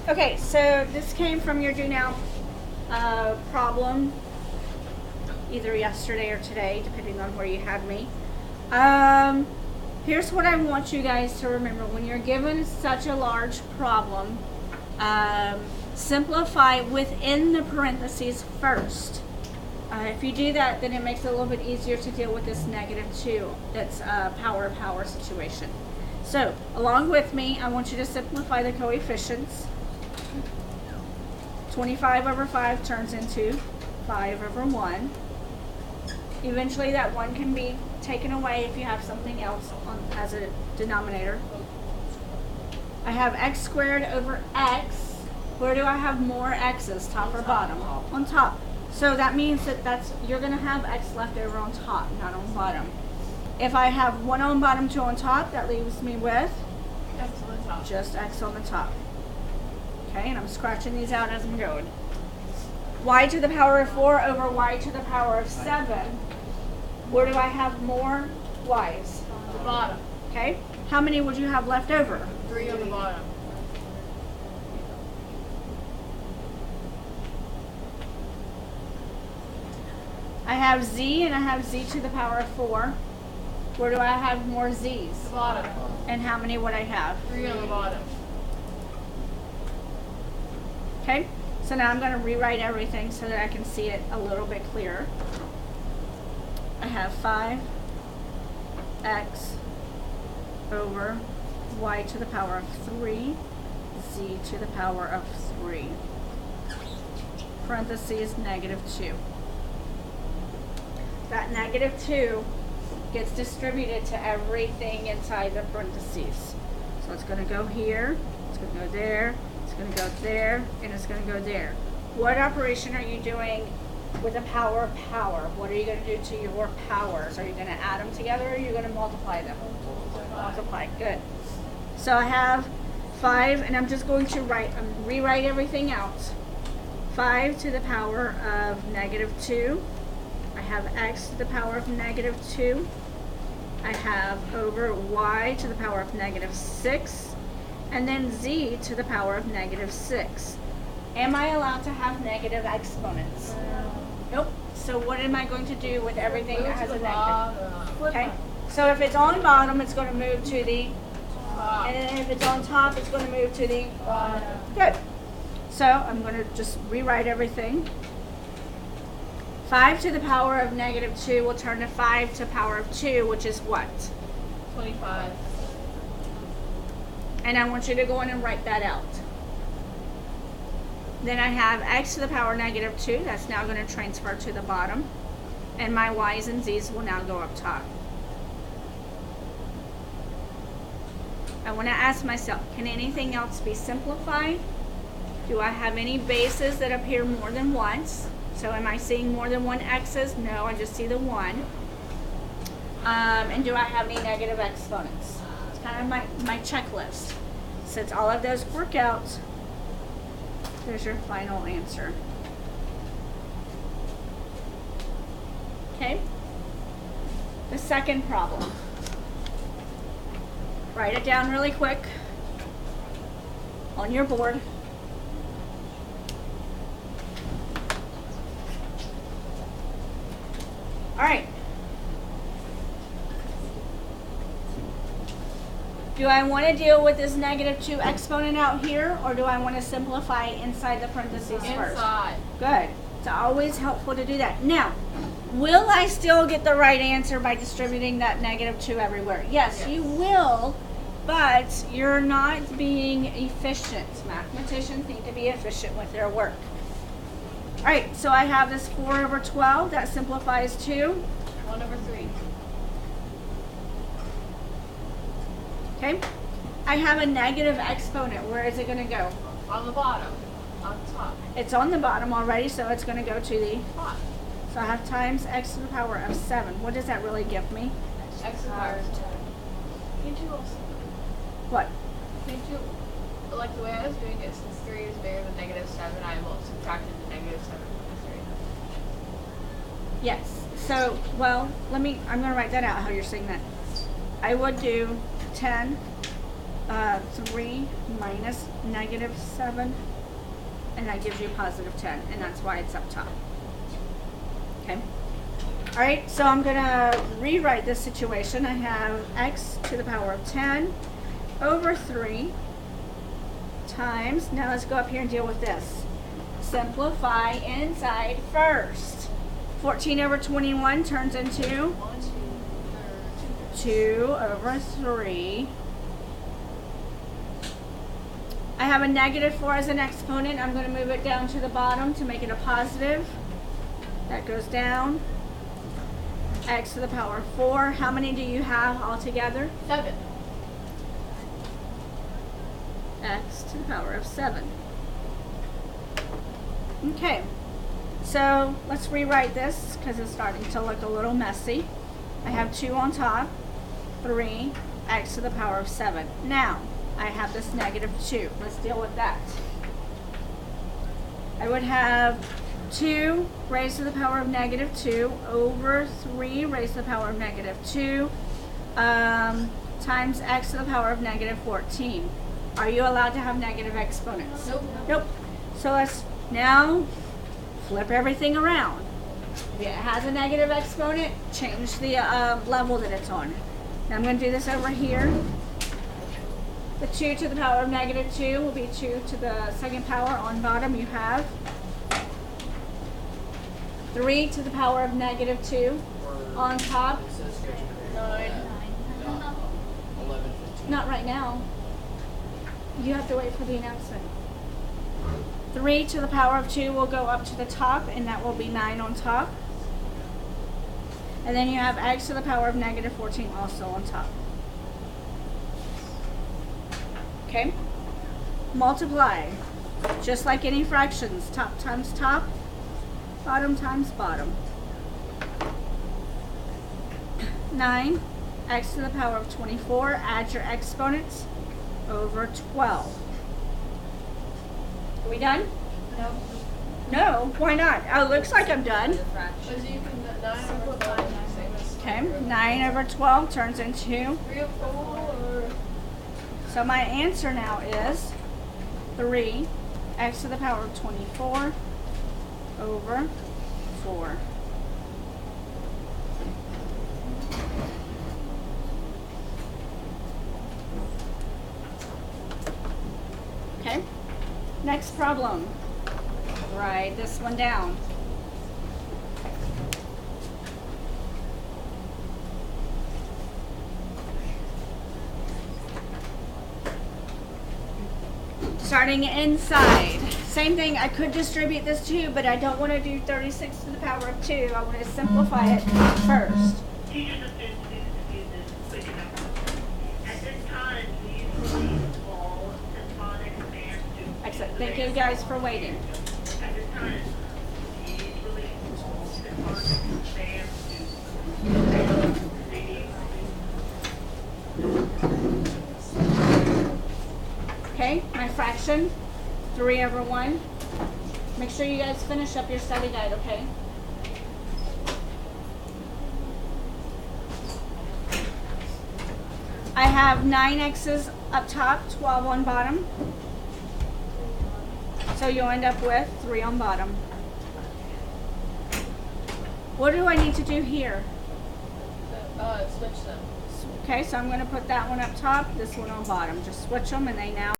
Okay, so this came from your Do Now problem, either yesterday or today, depending on where you had me. Here's what I want you guys to remember. When you're given such a large problem, simplify within the parentheses first. If you do that, then it makes it a little bit easier to deal with this -2 that's a power situation. So, along with me, I want you to simplify the coefficients. 25 over 5 turns into 5 over 1. Eventually that 1 can be taken away if you have something else as a denominator. I have x squared over x. Where do I have more x's, top or bottom? On top. So that means that you're going to have x left over on top, not on bottom. If I have 1 on bottom, 2 on top, that leaves me with X on the top. just x on the top. Okay, and I'm scratching these out as I'm going. Y to the power of 4 over y to the power of 7. Where do I have more y's? The bottom. Okay, how many would you have left over? 3 on the bottom. I have z and I have z to the power of 4. Where do I have more z's? The bottom. And how many would I have? 3 on the bottom. Okay, so now I'm going to rewrite everything so that I can see it a little bit clearer. I have 5x over y to the power of 3, z to the power of 3, parentheses -2. That -2 gets distributed to everything inside the parentheses. So it's going to go here, it's going to go there, it's going to go there, and it's going to go there. What operation are you doing with a power? What are you going to do to your powers? Are you going to add them together or are you going to multiply them? Multiply. Good. So I have 5, and I'm just going to rewrite everything out. 5 to the power of -2. I have x to the power of -2. I have over y to the power of -6. And then z to the power of -6. Am I allowed to have negative exponents? Nope. So what am I going to do with everything that has a negative? Okay. So if it's on bottom, it's going to move to the Top. and then if it's on top, it's going to move to the Bottom. good. So I'm going to just rewrite everything. 5 to the power of -2 will turn to 5 to the power of 2, which is what? 25. And I want you to go in and write that out. Then I have x to the power -2. That's now going to transfer to the bottom. And my y's and z's will now go up top. I want to ask myself, can anything else be simplified? Do I have any bases that appear more than once? So am I seeing more than one x's? No, I just see the 1. And do I have any negative exponents? It's kind of my checklist. Since all of those work out, there's your final answer. Okay? The second problem. Write it down really quick on your board. All right. Do I want to deal with this -2 exponent out here, or do I want to simplify inside the parentheses first? Inside. Good. It's always helpful to do that. Now, will I still get the right answer by distributing that -2 everywhere? Yes, you will, but you're not being efficient. Mathematicians need to be efficient with their work. All right, so I have this 4 over 12. That simplifies to 1 over 3. okay. I have a negative exponent. Where is it going to go? On the bottom. On top. It's on the bottom already, so it's going to go to the, Top. so I have times x to the power of 7. What does that really give me? X to the power of 10. Can't you also, What? can't you, like the way I was doing it, since 3 is bigger than -7, I subtracted the -7 from the 3. Yes. So, well, I'm going to write that out, how you're saying that. I would do 10 3 minus negative 7, and that gives you positive 10, and that's why it's up top. Okay. All right, so I'm gonna rewrite this situation. I have x to the power of 10 over 3 times, now let's go up here and deal with this. Simplify inside first. 14 over 21 turns into 2 over 3. I have a negative 4 as an exponent. I'm going to move it down to the bottom to make it a positive. That goes down. X to the power of 4. How many do you have altogether? 7. X to the power of 7. Okay, so let's rewrite this because it's starting to look a little messy. I have 2 on top, 3, x to the power of 7. Now, I have this negative 2. Let's deal with that. I would have 2 raised to the power of negative 2 over 3 raised to the power of negative 2 times x to the power of negative 14. Are you allowed to have negative exponents? Nope. Nope. So let's now flip everything around. If it has a negative exponent, change the level that it's on. Now I'm going to do this over here. The 2 to the power of negative 2 will be 2 to the second power. On bottom you have 3 to the power of negative 2. On top, 9. 11, 15. not right now. You have to wait for the announcement. 3 to the power of 2 will go up to the top, and that will be 9 on top. And then you have x to the power of negative 14 also on top. Okay? Multiply. Just like any fractions. Top times top, bottom times bottom. 9, x to the power of 24. Add your exponents over 12. Are we done? No. No, why not? Oh, looks like I'm done. Because you can 9 over 12 is the same as Okay, 9 over 12 turns into, 3 or 4. so my answer now is 3 x to the power of 24 over 4. Okay, next problem. Write this one down. Starting inside. Same thing, I could distribute this too, but I don't want to do 36 to the power of 2. I want to simplify it first. Teachers and students need to do this quick enough. At this time, please release all symbolic commands to. Excellent. Thank you guys for waiting. At this time, please release all symbolic commands to. Okay, my fraction, 3 over 1. Make sure you guys finish up your study guide, okay? I have 9 x's up top, 12 on bottom. So you'll end up with 3 on bottom. What do I need to do here? Switch them. Okay, so I'm going to put that one up top, this one on bottom. Just switch them and they now